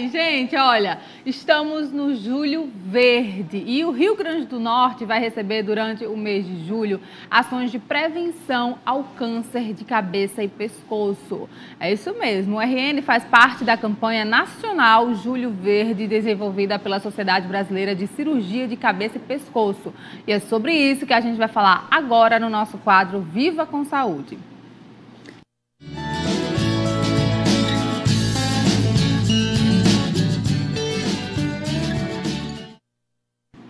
aí, gente, olha, estamos no Julho Verde e o Rio Grande do Norte vai receber durante o mês de julho ações de prevenção ao câncer de cabeça e pescoço. É isso mesmo, o RN faz parte da campanha nacional Julho Verde, desenvolvida pela Sociedade Brasileira de Cirurgia de Cabeça e Pescoço. E é sobre isso que a gente vai falar agora no nosso quadro Viva com Saúde.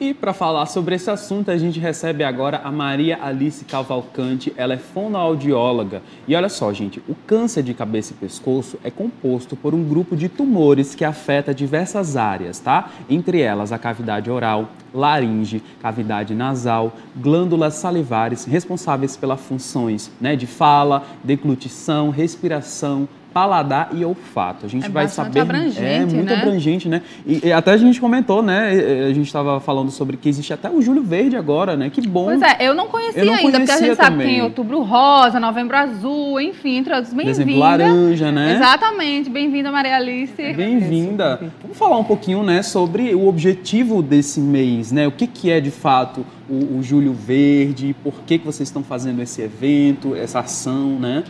E para falar sobre esse assunto, a gente recebe agora a Maria Alice Cavalcante. Ela é fonoaudióloga. E olha só, gente, o câncer de cabeça e pescoço é composto por um grupo de tumores que afeta diversas áreas, tá? Entre elas a cavidade oral, laringe, cavidade nasal, glândulas salivares, responsáveis pelas funções, de fala, deglutição, respiração, paladar e olfato. A gente vai saber. Abrangente, muito abrangente, né? E até a gente comentou, né? A gente estava falando sobre que existe até o Julho Verde agora, né? Que bom. Pois é, eu não conhecia ainda, porque a gente sabe que tem Outubro Rosa, Novembro Azul, enfim, entre outros. Bem-vinda. Dezembro laranja, né? Exatamente. Bem-vinda, Maria Alice. Bem-vinda. Vamos falar um pouquinho, né, sobre o objetivo desse mês, né? O que é de fato o Julho Verde? Por que vocês estão fazendo esse evento, essa ação, né?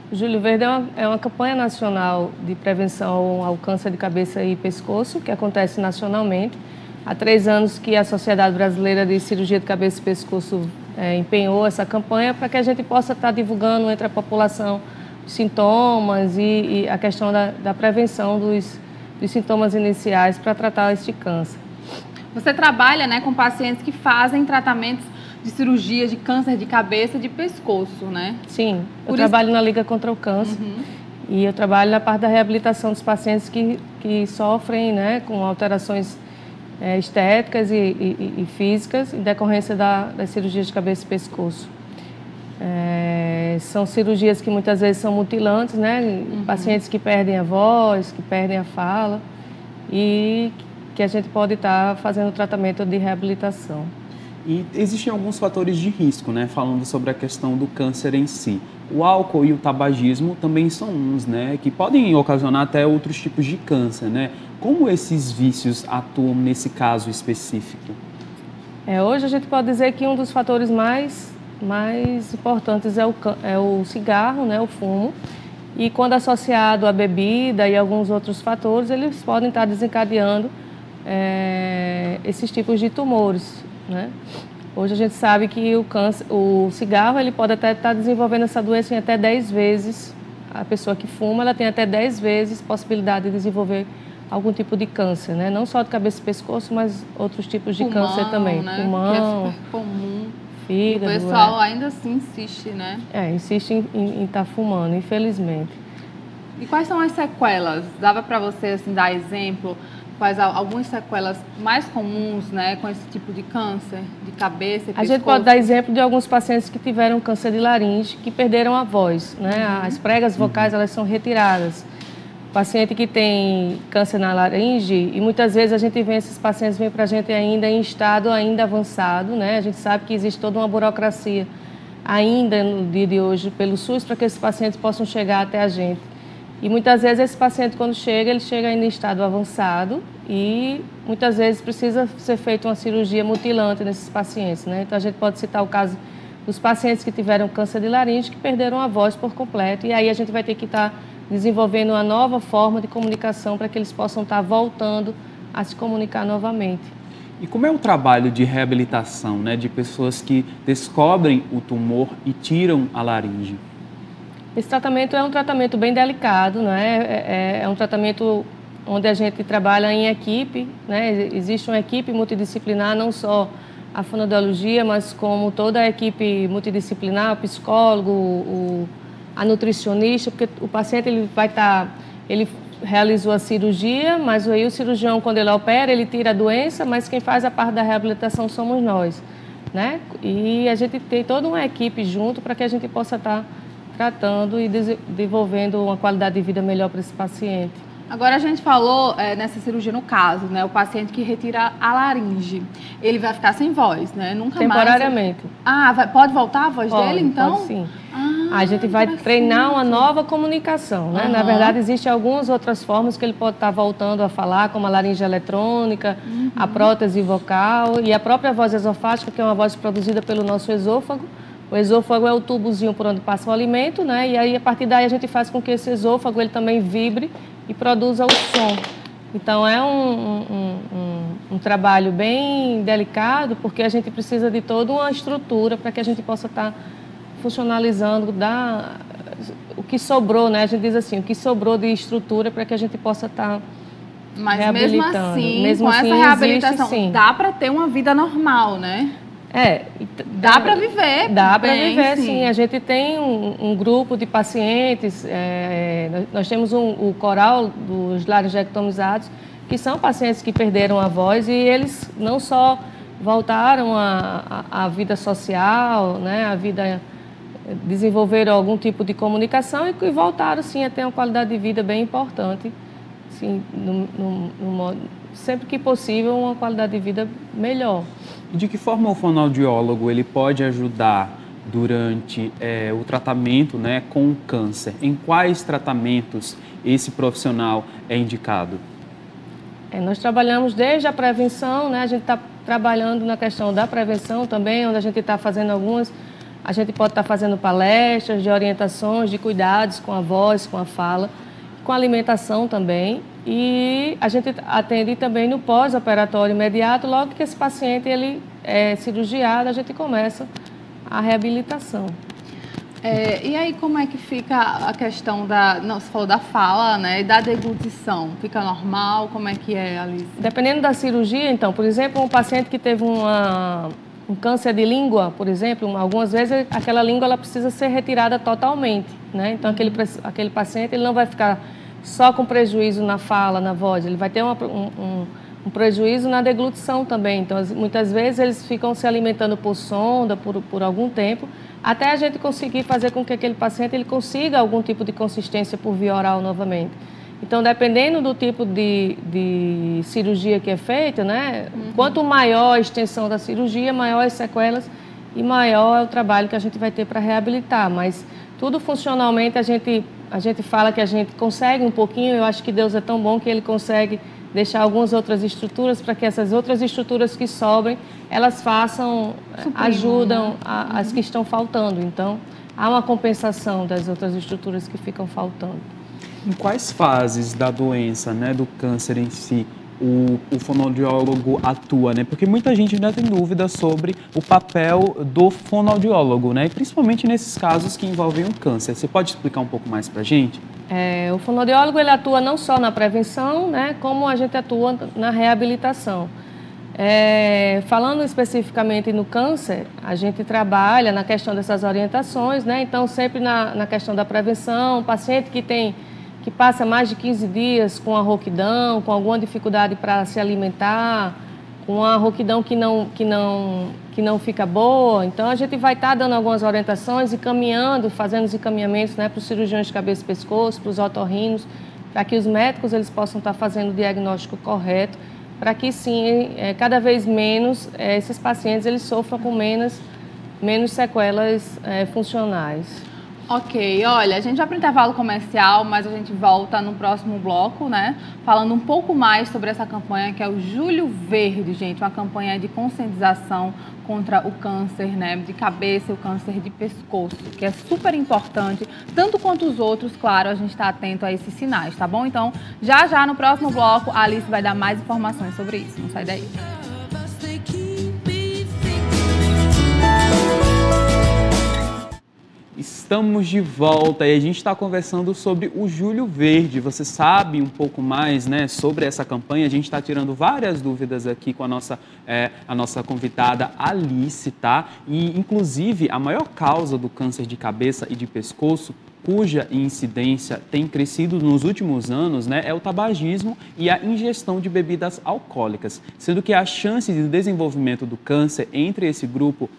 O Julho Verde é uma campanha nacional de prevenção ao câncer de cabeça e pescoço, que acontece nacionalmente. Há 3 anos que a Sociedade Brasileira de Cirurgia de Cabeça e Pescoço empenhou essa campanha para que a gente possa estar divulgando entre a população os sintomas e a questão da prevenção dos sintomas iniciais para tratar este câncer. Você trabalha, né, com pacientes que fazem tratamentos de cirurgia de câncer de cabeça e de pescoço, né? Sim, eu trabalho na Liga contra o Câncer e eu trabalho na parte da reabilitação dos pacientes que sofrem, né, com alterações estéticas e físicas em decorrência das cirurgias de cabeça e pescoço. São cirurgias que muitas vezes são mutilantes, né? Pacientes que perdem a voz, que perdem a fala e que a gente pode estar fazendo tratamento de reabilitação. E existem alguns fatores de risco, né? Falando sobre a questão do câncer em si. O álcool e o tabagismo também são uns, né? Que podem ocasionar até outros tipos de câncer, né? Como esses vícios atuam nesse caso específico? Hoje a gente pode dizer que um dos fatores mais importantes é o cigarro, né? O fumo. E quando associado à bebida e alguns outros fatores, eles podem estar desencadeando esses tipos de tumores, né? Hoje a gente sabe que o cigarro ele pode até estar desenvolvendo essa doença em até 10 vezes. A pessoa que fuma ela tem até 10 vezes possibilidade de desenvolver algum tipo de câncer, né? Não só de cabeça e pescoço, mas outros tipos de câncer também. Né? Pulmão, que é super comum. fígado. O pessoal ainda assim insiste, né? Insiste em estar fumando, infelizmente. E quais são as sequelas? Dava para você assim, dar exemplo? Quais algumas sequelas mais comuns, né, com esse tipo de câncer de cabeça e pescoço? A gente pode dar exemplo de alguns pacientes que tiveram câncer de laringe, que perderam a voz, né? As pregas vocais, elas são retiradas. O paciente que tem câncer na laringe, e muitas vezes a gente vê esses pacientes vêm para a gente ainda em estado ainda avançado, né? A gente sabe que existe toda uma burocracia ainda no dia de hoje pelo SUS para que esses pacientes possam chegar até a gente. E muitas vezes esse paciente, quando chega, ele chega ainda em estado avançado e muitas vezes precisa ser feita uma cirurgia mutilante nesses pacientes, né? Então a gente pode citar o caso dos pacientes que tiveram câncer de laringe, que perderam a voz por completo, e aí a gente vai ter que estar desenvolvendo uma nova forma de comunicação para que eles possam estar voltando a se comunicar novamente. E como é o trabalho de reabilitação, né, de pessoas que descobrem o tumor e tiram a laringe? Esse tratamento é um tratamento bem delicado, né? É um tratamento onde a gente trabalha em equipe, né? Existe uma equipe multidisciplinar, não só a fonoaudiologia, mas como toda a equipe multidisciplinar, o psicólogo, a nutricionista, porque o paciente ele realizou a cirurgia, mas aí o cirurgião, quando ele opera, ele tira a doença, mas quem faz a parte da reabilitação somos nós, né? E a gente tem toda uma equipe junto para que a gente possa estar tratando e desenvolvendo uma qualidade de vida melhor para esse paciente. Agora a gente falou nessa cirurgia no caso, né? O paciente que retira a laringe, ele vai ficar sem voz, né? Nunca temporariamente. mais. Pode voltar a voz dele, então? Pode sim. A gente vai treinar uma nova comunicação, né? Na verdade, existem algumas outras formas que ele pode estar voltando a falar, como a laringe eletrônica, a prótese vocal e a própria voz esofágica, que é uma voz produzida pelo nosso esôfago. O esôfago é o tubozinho por onde passa o alimento, né? E aí, a partir daí, a gente faz com que esse esôfago ele também vibre e produza o som. Então, é um trabalho bem delicado, porque a gente precisa de toda uma estrutura para que a gente possa estar funcionalizando o que sobrou, né? A gente diz assim, o que sobrou de estrutura para que a gente possa estar reabilitando. Mesmo assim, com essa reabilitação, existe, dá para ter uma vida normal, né? Dá para viver. Dá para viver, sim. A gente tem um grupo de pacientes, nós temos o coral dos laringectomizados, que são pacientes que perderam a voz e eles não só voltaram à vida social, né, a vida, desenvolveram algum tipo de comunicação e voltaram, sim, a ter uma qualidade de vida bem importante, sim, sempre que possível, uma qualidade de vida melhor. E de que forma o fonoaudiólogo ele pode ajudar durante o tratamento, né, com o câncer? Em quais tratamentos esse profissional é indicado? Nós trabalhamos desde a prevenção, né? A gente está trabalhando na questão da prevenção também, onde a gente está fazendo a gente pode estar fazendo palestras de orientações, de cuidados com a voz, com a fala, com a alimentação também. E a gente atende também no pós-operatório imediato, logo que esse paciente ele é cirurgiado, a gente começa a reabilitação. E aí, como é que fica a questão você falou da fala, né, e da deglutição? Fica normal? Como é que é, Alice? Dependendo da cirurgia, então, por exemplo, um paciente que teve um câncer de língua, por exemplo, algumas vezes aquela língua ela precisa ser retirada totalmente, né? Então, aquele paciente ele não vai ficar só com prejuízo na fala, na voz, ele vai ter um prejuízo na deglutição também. Então, muitas vezes eles ficam se alimentando por sonda por algum tempo, até a gente conseguir fazer com que aquele paciente ele consiga algum tipo de consistência por via oral novamente. Então, dependendo do tipo de cirurgia que é feita, né? Quanto maior a extensão da cirurgia, maior as sequelas e maior é o trabalho que a gente vai ter para reabilitar. Mas tudo funcionalmente a gente fala que a gente consegue um pouquinho. Eu acho que Deus é tão bom que Ele consegue deixar algumas outras estruturas para que essas outras estruturas que sobrem, elas ajudam as que estão faltando. Então, há uma compensação das outras estruturas que ficam faltando. Em quais fases da doença, né, do câncer em si, o fonoaudiólogo atua, né? Porque muita gente ainda tem dúvida sobre o papel do fonoaudiólogo, né? E principalmente nesses casos que envolvem o câncer. Você pode explicar um pouco mais para a gente? O fonoaudiólogo ele atua não só na prevenção, né, como a gente atua na reabilitação. Falando especificamente no câncer, a gente trabalha na questão dessas orientações, né? Então, sempre na questão da prevenção, paciente que passa mais de 15 dias com a rouquidão, com alguma dificuldade para se alimentar, com a rouquidão que não fica boa. Então, a gente vai estar dando algumas orientações e fazendo os encaminhamentos, né, para os cirurgiões de cabeça e pescoço, para os otorrinos, para que os médicos eles possam estar fazendo o diagnóstico correto, para que, sim, cada vez menos esses pacientes eles sofram com menos sequelas funcionais. Ok, olha, a gente vai para o intervalo comercial, mas a gente volta no próximo bloco, né? Falando um pouco mais sobre essa campanha que é o Julho Verde, gente. Uma campanha de conscientização contra o câncer, né, de cabeça e o câncer de pescoço, que é super importante, tanto quanto os outros, claro, a gente está atento a esses sinais, tá bom? Então, já no próximo bloco, a Alice vai dar mais informações sobre isso. Não sai daí. Estamos de volta e a gente está conversando sobre o Julho Verde. Você sabe um pouco mais, né, sobre essa campanha? A gente está tirando várias dúvidas aqui com a nossa convidada Alice, tá? E, inclusive, a maior causa do câncer de cabeça e de pescoço, cuja incidência tem crescido nos últimos anos, né, é o tabagismo e a ingestão de bebidas alcoólicas, sendo que a chance de desenvolvimento do câncer entre esse grupo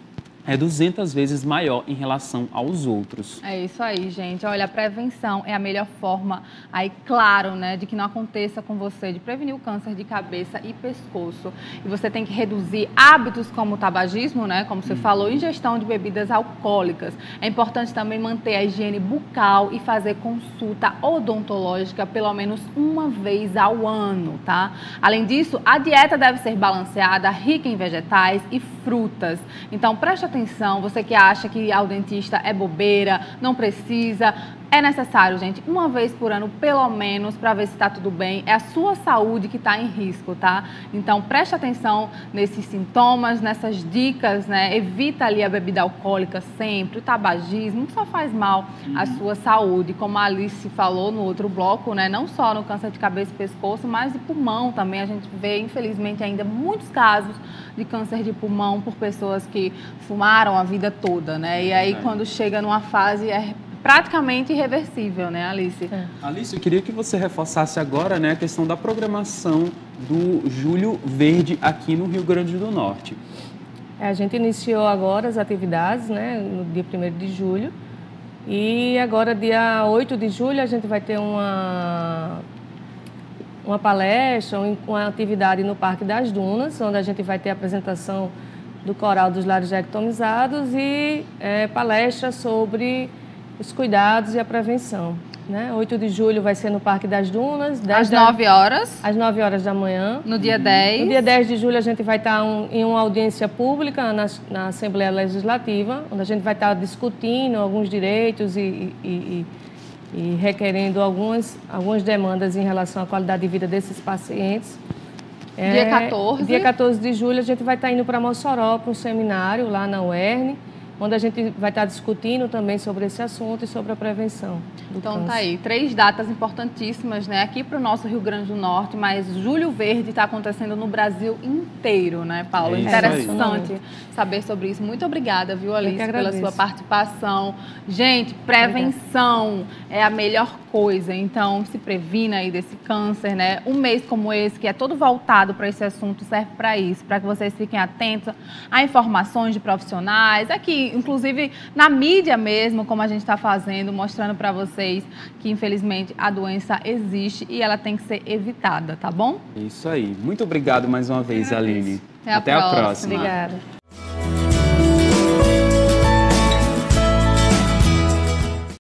é 200 vezes maior em relação aos outros. É isso aí, gente. Olha, a prevenção é a melhor forma, aí, claro, né, de que não aconteça com você, de prevenir o câncer de cabeça e pescoço. E você tem que reduzir hábitos como o tabagismo, né, como você falou, ingestão de bebidas alcoólicas. É importante também manter a higiene bucal e fazer consulta odontológica pelo menos uma vez ao ano, tá? Além disso, a dieta deve ser balanceada, rica em vegetais e frutas. Então, preste atenção, você que acha que ir ao dentista é bobeira, não precisa. É necessário, gente, uma vez por ano, pelo menos, para ver se está tudo bem. É a sua saúde que está em risco, tá? Então, preste atenção nesses sintomas, nessas dicas, né? Evita ali a bebida alcoólica sempre, o tabagismo, que só faz mal à sua saúde. Como a Alice falou no outro bloco, né? Não só no câncer de cabeça e pescoço, mas de pulmão também. A gente vê, infelizmente, ainda muitos casos de câncer de pulmão por pessoas que fumaram a vida toda, né? E aí, quando chega numa fase, é praticamente irreversível, né, Alice? Alice, eu queria que você reforçasse agora, né, a questão da programação do Julho Verde aqui no Rio Grande do Norte. A gente iniciou agora as atividades, né, no dia 1º de julho. E agora, dia 8 de julho, a gente vai ter uma palestra, uma atividade no Parque das Dunas, onde a gente vai ter a apresentação do Coral dos Laringectomizados e palestra sobre os cuidados e a prevenção, né? 8 de julho vai ser no Parque das Dunas. Às 9 horas. Às 9 horas da manhã. No dia 10. No dia 10 de julho a gente vai estar em uma audiência pública na Assembleia Legislativa, onde a gente vai estar discutindo alguns direitos e requerendo algumas demandas em relação à qualidade de vida desses pacientes. Dia 14. Dia 14 de julho a gente vai estar indo para Mossoró, para um seminário lá na UERN, onde a gente vai estar discutindo também sobre esse assunto e sobre a prevenção do Então câncer. tá aí, 3 datas importantíssimas, né, aqui para o nosso Rio Grande do Norte, mas Julho Verde está acontecendo no Brasil inteiro, né, Paulo? É isso Interessante aí. saber sobre isso. Muito obrigada, viu, Alice, pela agradeço. sua participação. Gente, prevenção é a melhor coisa, então se previna aí desse câncer, né? Um mês como esse, que é todo voltado para esse assunto, serve para isso, para que vocês fiquem atentos a informações de profissionais, aqui, inclusive na mídia mesmo, como a gente está fazendo, mostrando para vocês que, infelizmente, a doença existe e ela tem que ser evitada, tá bom? Isso aí. Muito obrigado mais uma vez, Aline. Até a próxima. Obrigada.